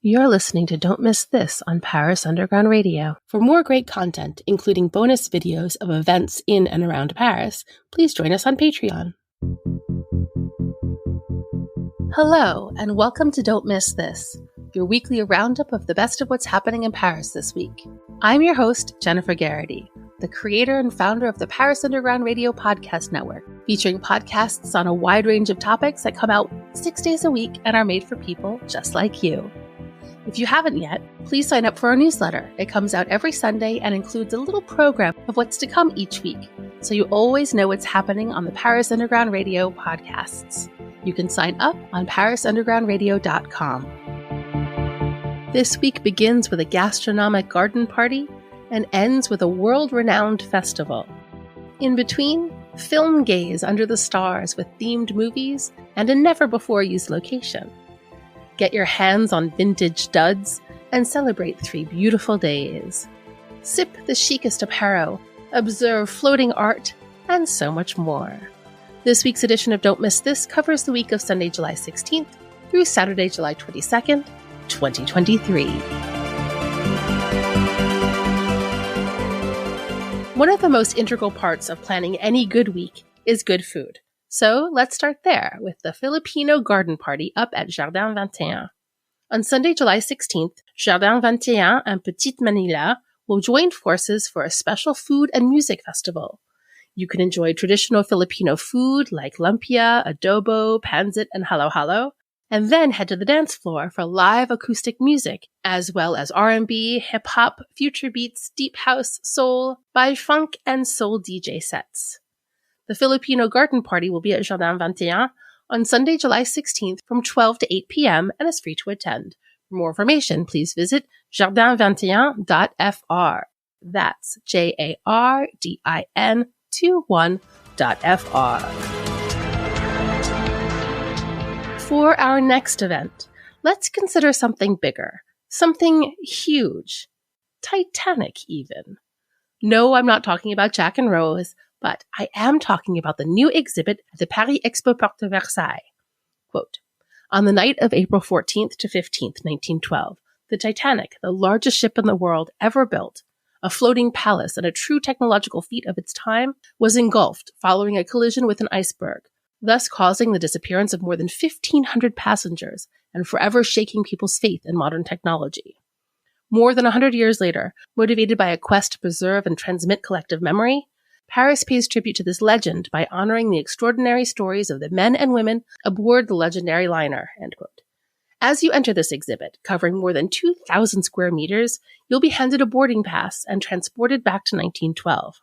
You're listening to Don't Miss This on Paris Underground Radio. For more great content, including bonus videos of events in and around Paris, please join us on Patreon. Hello, and welcome to Don't Miss This, your weekly roundup of the best of what's happening in Paris this week. I'm your host, Jennifer Garrity, the creator and founder of the Paris Underground Radio podcast network, featuring podcasts on a wide range of topics that come out 6 days a week and are made for people just like you. If you haven't yet, please sign up for our newsletter. It comes out every Sunday and includes a little program of what's to come each week, so you always know what's happening on the Paris Underground Radio podcasts. You can sign up on parisundergroundradio.com. This week begins with a gastronomic garden party and ends with a world-renowned festival. In between, film gaze under the stars with themed movies and a never-before-used location. Get your hands on vintage duds and celebrate 3 beautiful days. Sip the chicest apèro, observe floating art, and so much more. This week's edition of Don't Miss This covers the week of Sunday, July 16th through Saturday, July 22nd, 2023. One of the most integral parts of planning any good week is good food. So let's start there with the Filipino garden party up at Jardin 21. On Sunday, July 16th, Jardin 21 and Petite Manila will join forces for a special food and music festival. You can enjoy traditional Filipino food like lumpia, adobo, pancit, and halo-halo, and then head to the dance floor for live acoustic music, as well as R&B, hip-hop, future beats, deep house, soul, by funk, and soul DJ sets. The Filipino Garden Party will be at Jardin 21 on Sunday, July 16th from 12 to 8 p.m. and is free to attend. For more information, please visit jardin21.fr. That's JARDIN21.fr. For our next event, let's consider something bigger, something huge, Titanic even. No, I'm not talking about Jack and Rose, but I am talking about the new exhibit at the Paris Expo Porte de Versailles. Quote, on the night of April 14th to 15th, 1912, the Titanic, the largest ship in the world ever built, a floating palace and a true technological feat of its time, was engulfed following a collision with an iceberg, thus causing the disappearance of more than 1,500 passengers and forever shaking people's faith in modern technology. More than 100 years later, motivated by a quest to preserve and transmit collective memory, Paris pays tribute to this legend by honoring the extraordinary stories of the men and women aboard the legendary liner, end quote. As you enter this exhibit, covering more than 2,000 square meters, you'll be handed a boarding pass and transported back to 1912.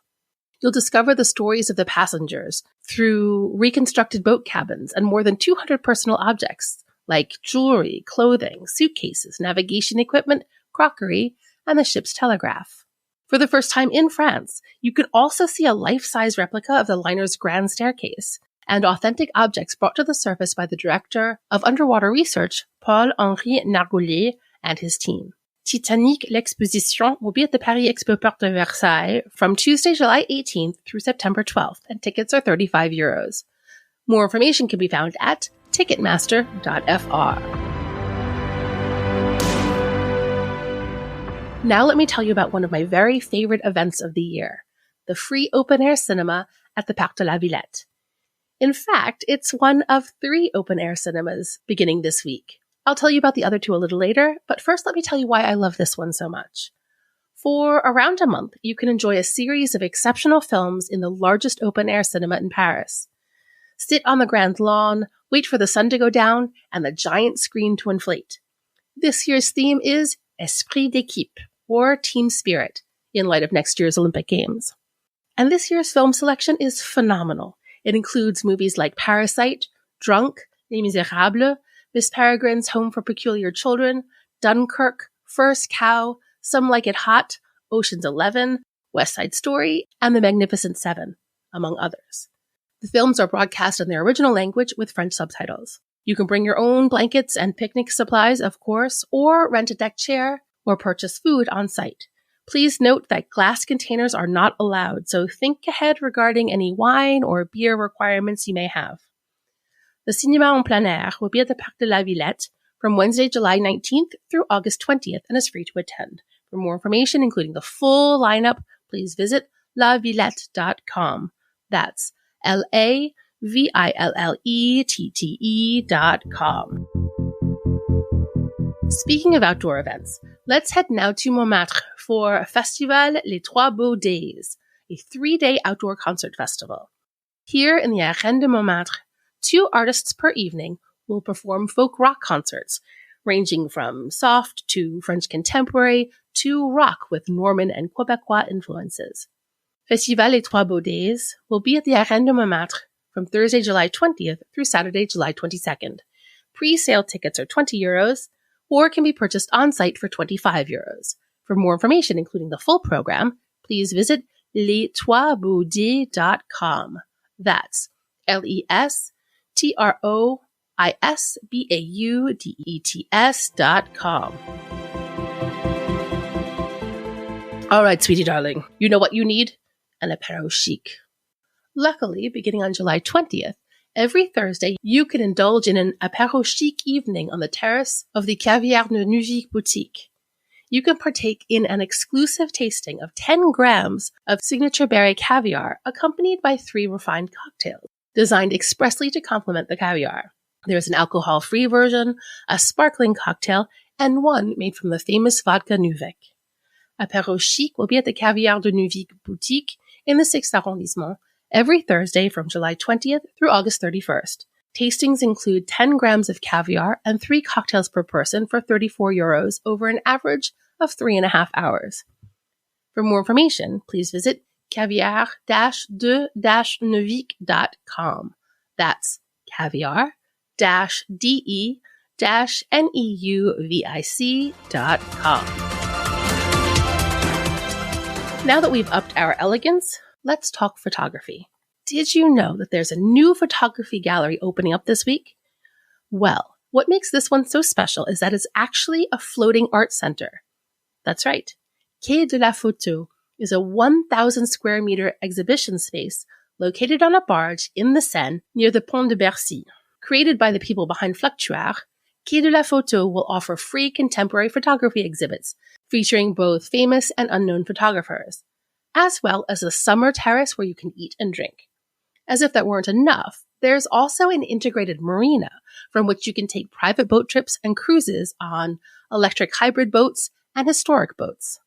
You'll discover the stories of the passengers through reconstructed boat cabins and more than 200 personal objects like jewelry, clothing, suitcases, navigation equipment, crockery, and the ship's telegraph. For the first time in France, you can also see a life-size replica of the liner's grand staircase and authentic objects brought to the surface by the director of underwater research, Paul-Henri Nargoulet, and his team. Titanic L'Exposition will be at the Paris Expo Porte de Versailles from Tuesday, July 18th through September 12th, and tickets are €35. More information can be found at ticketmaster.fr. Now let me tell you about one of my very favorite events of the year, the free open-air cinema at the Parc de la Villette. In fact, it's one of 3 open-air cinemas beginning this week. I'll tell you about the other 2 a little later, but first let me tell you why I love this one so much. For around a month, you can enjoy a series of exceptional films in the largest open-air cinema in Paris. Sit on the grand lawn, wait for the sun to go down, and the giant screen to inflate. This year's theme is Esprit d'équipe, or Team Spirit, in light of next year's Olympic Games. And this year's film selection is phenomenal. It includes movies like Parasite, Drunk, Les Miserables, Miss Peregrine's Home for Peculiar Children, Dunkirk, First Cow, Some Like It Hot, Ocean's 11, West Side Story, and The Magnificent Seven, among others. The films are broadcast in their original language with French subtitles. You can bring your own blankets and picnic supplies, of course, or rent a deck chair, or purchase food on site. Please note that glass containers are not allowed, so think ahead regarding any wine or beer requirements you may have. The Cinéma en plein air will be at the Parc de la Villette from Wednesday, July 19th through August 20th and is free to attend. For more information, including the full lineup, please visit lavillette.com. That's LAVILLETTE.com. Speaking of outdoor events, let's head now to Montmartre for Festival Les Trois Beaux Days, a 3-day outdoor concert festival. Here in the Arène de Montmartre, 2 artists per evening will perform folk rock concerts, ranging from soft to French contemporary to rock with Norman and Quebecois influences. Festival Les Trois Beaux Days will be at the Arène de Montmartre from Thursday, July 20th through Saturday, July 22nd. Pre-sale tickets are €20 or can be purchased on-site for €25. For more information, including the full program, please visit lestroisbeaudays.com. That's LESTROISBAUDETS.com. All right, sweetie darling, you know what you need? An apèro chic. Luckily, beginning on July 20th, every Thursday, you can indulge in an apéro chic evening on the terrace of the Caviar de Neuvic boutique. You can partake in an exclusive tasting of 10 grams of signature berry caviar, accompanied by 3 refined cocktails, designed expressly to complement the caviar. There's an alcohol-free version, a sparkling cocktail, and one made from the famous vodka Neuvic. Apéro chic will be at the Caviar de Neuvic boutique in the 6th arrondissement, every Thursday from July 20th through August 31st. Tastings include 10 grams of caviar and 3 cocktails per person for €34 over an average of 3.5 hours. For more information, please visit caviar-de-neuvic.com. That's caviar-de-neuvic.com. Now that we've upped our elegance, let's talk photography. Did you know that there's a new photography gallery opening up this week? Well, what makes this one so special is that it's actually a floating art center. That's right. Quai de la Photo is a 1,000 square meter exhibition space located on a barge in the Seine near the Pont de Bercy. Created by the people behind Fluctuar, Quai de la Photo will offer free contemporary photography exhibits featuring both famous and unknown photographers, as well as a summer terrace where you can eat and drink. As if that weren't enough, there's also an integrated marina from which you can take private boat trips and cruises on electric hybrid boats and historic boats.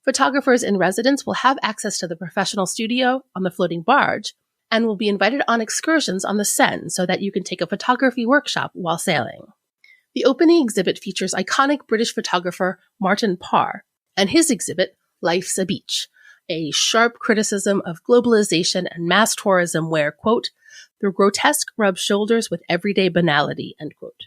Photographers in residence will have access to the professional studio on the floating barge and will be invited on excursions on the Seine so that you can take a photography workshop while sailing. The opening exhibit features iconic British photographer Martin Parr and his exhibit, Life's a Beach, a sharp criticism of globalization and mass tourism where, quote, the grotesque rubs shoulders with everyday banality, end quote.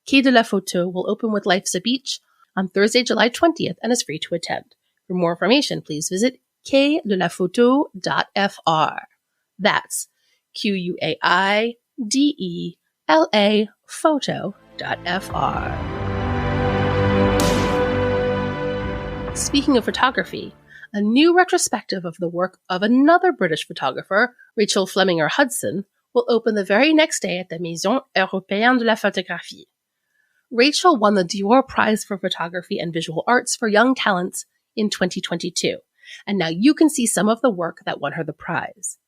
Quai de la Photo will open with Life's a Beach on Thursday, July 20th and is free to attend. For more information, please visit quaidelaphoto.fr. That's QUAIDELA photo.fr. Speaking of photography, a new retrospective of the work of another British photographer, Rachel Fleming Hudson, will open the very next day at the Maison Européenne de la Photographie. Rachel won the Dior Prize for Photography and Visual Arts for Young Talents in 2022, and now you can see some of the work that won her the prize.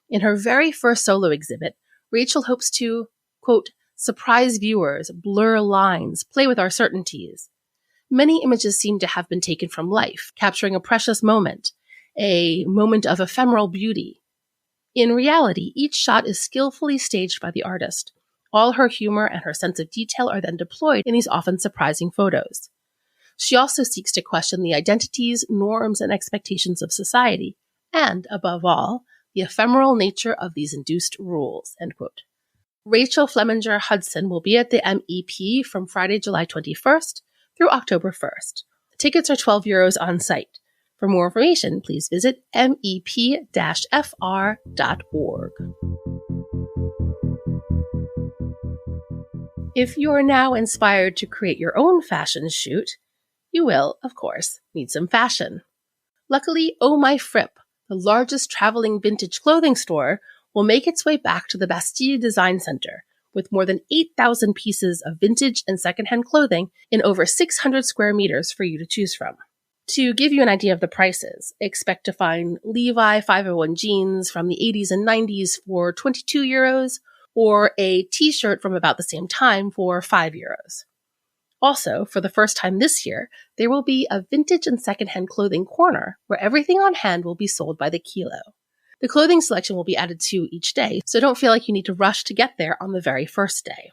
In her very first solo exhibit, Rachel hopes to, quote, surprise viewers, blur lines, play with our certainties. Many images seem to have been taken from life, capturing a precious moment, a moment of ephemeral beauty. In reality, each shot is skillfully staged by the artist. All her humor and her sense of detail are then deployed in these often surprising photos. She also seeks to question the identities, norms, and expectations of society, and, above all, the ephemeral nature of these induced rules, end quote. Rachel Fleminger Hudson will be at the MEP from Friday, July 21st through October 1st. Tickets are €12 on site. For more information, please visit mep-fr.org. If you are now inspired to create your own fashion shoot, you will, of course, need some fashion. Luckily, Oh My Fripp, the largest traveling vintage clothing store, will make its way back to the Bastille Design Center, with more than 8,000 pieces of vintage and secondhand clothing in over 600 square meters for you to choose from. To give you an idea of the prices, expect to find Levi 501 jeans from the 80s and 90s for €22, or a t-shirt from about the same time for €5. Also, for the first time this year, there will be a vintage and secondhand clothing corner where everything on hand will be sold by the kilo. The clothing selection will be added to each day, so don't feel like you need to rush to get there on the very first day.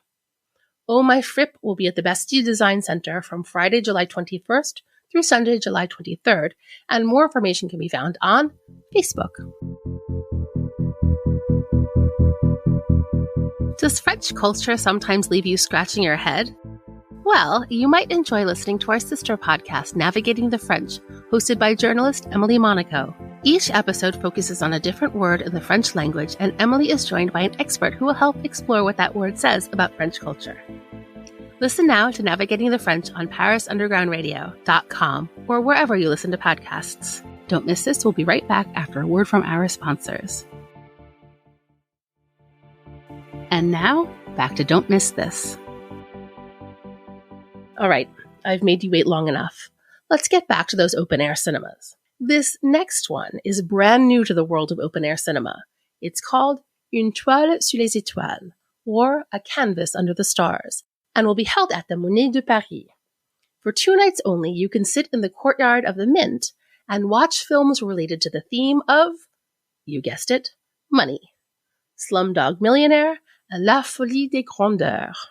Oh My Fripp will be at the Bastille Design Center from Friday, July 21st through Sunday, July 23rd, and more information can be found on Facebook. Does French culture sometimes leave you scratching your head? Well, you might enjoy listening to our sister podcast, Navigating the French, hosted by journalist Emily Monaco. Each episode focuses on a different word in the French language, and Emily is joined by an expert who will help explore what that word says about French culture. Listen now to Navigating the French on ParisUndergroundRadio.com or wherever you listen to podcasts. Don't miss this. We'll be right back after a word from our sponsors. And now, back to Don't Miss This. All right, I've made you wait long enough. Let's get back to those open-air cinemas. This next one is brand new to the world of open-air cinema. It's called Une toile sur les étoiles, or A Canvas Under the Stars, and will be held at the Monet de Paris. For 2 nights only, you can sit in the courtyard of the Mint and watch films related to the theme of, you guessed it, money. Slumdog Millionaire and La Folie des Grandeurs.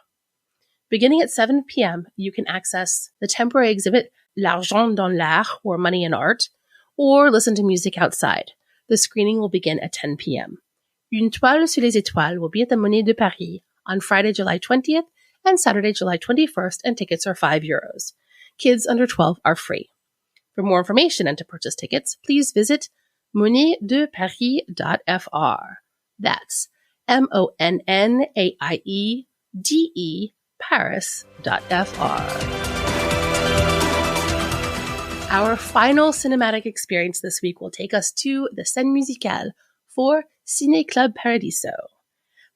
Beginning at 7 p.m., you can access the temporary exhibit L'argent dans l'art, or Money in Art, or listen to music outside. The screening will begin at 10 p.m. Une toile sur les étoiles will be at the Monet de Paris on Friday, July 20th and Saturday, July 21st, and tickets are €5. Kids under 12 are free. For more information and to purchase tickets, please visit monetdeparis.fr. That's MONNAIEDE Paris.fr. Our final cinematic experience this week will take us to the Scène Musicale for Ciné Club Paradiso.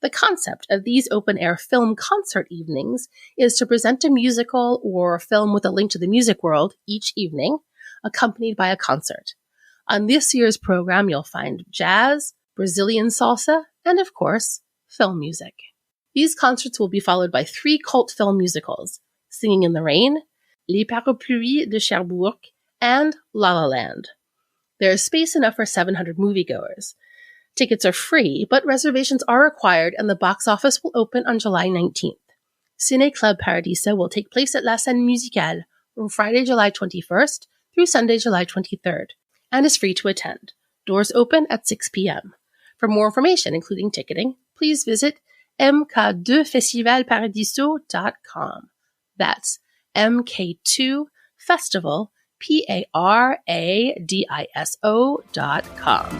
The concept of these open-air film concert evenings is to present a musical or film with a link to the music world each evening, accompanied by a concert. On this year's program, you'll find jazz, Brazilian salsa, and of course, film music. These concerts will be followed by 3 cult film musicals, Singing in the Rain, Les Parapluies de Cherbourg, and La La Land. There is space enough for 700 moviegoers. Tickets are free, but reservations are required, and the box office will open on July 19th. Ciné Club Paradiso will take place at La Scène Musicale from Friday, July 21st through Sunday, July 23rd, and is free to attend. Doors open at 6 p.m. For more information, including ticketing, please visit mk2festivalparadiso.com. That's MK2Festival, Paradiso.com.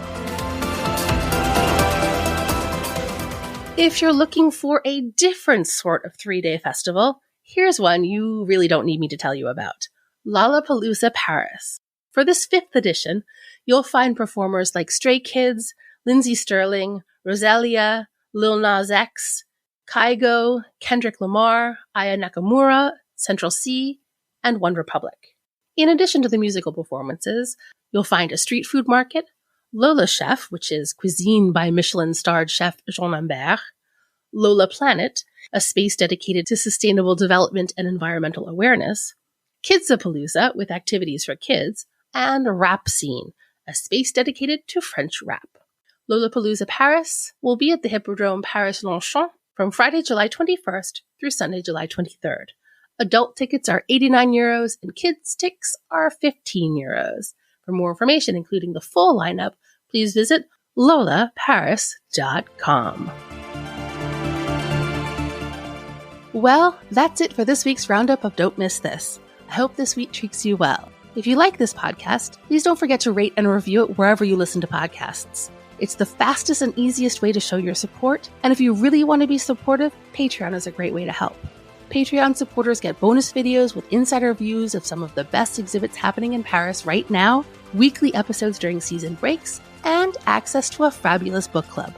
If you're looking for a different sort of 3-day festival, here's one you really don't need me to tell you about. Lollapalooza Paris. For this 5th edition, you'll find performers like Stray Kids, Lindsey Sterling, Rosalia, Lil Nas X, Kygo, Kendrick Lamar, Aya Nakamura, Central C, and One Republic. In addition to the musical performances, you'll find a street food market, Lola Chef, which is cuisine by Michelin-starred chef Jean Lambert, Lola Planet, a space dedicated to sustainable development and environmental awareness, Kidsapalooza, with activities for kids, and Rap Scene, a space dedicated to French rap. Lollapalooza Paris will be at the Hippodrome Paris-Longchamp from Friday, July 21st through Sunday, July 23rd. Adult tickets are €89 and kids' tickets are €15. For more information, including the full lineup, please visit lolaparis.com. Well, that's it for this week's roundup of Don't Miss This. I hope this week treats you well. If you like this podcast, please don't forget to rate and review it wherever you listen to podcasts. It's the fastest and easiest way to show your support, and if you really want to be supportive, Patreon is a great way to help. Patreon supporters get bonus videos with insider views of some of the best exhibits happening in Paris right now, weekly episodes during season breaks, and access to a fabulous book club.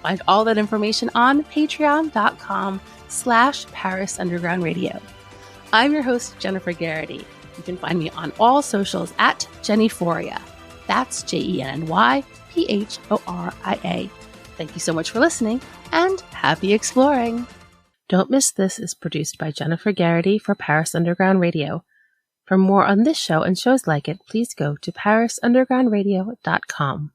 find all that information on patreon.com/Paris Underground Radio. I'm your host, Jennifer Garrity. You can find me on all socials at Jennyphoria. That's JennyPhoria. Thank you so much for listening, and happy exploring! Don't Miss This is produced by Jennifer Garrity for Paris Underground Radio. For more on this show and shows like it, please go to parisundergroundradio.com.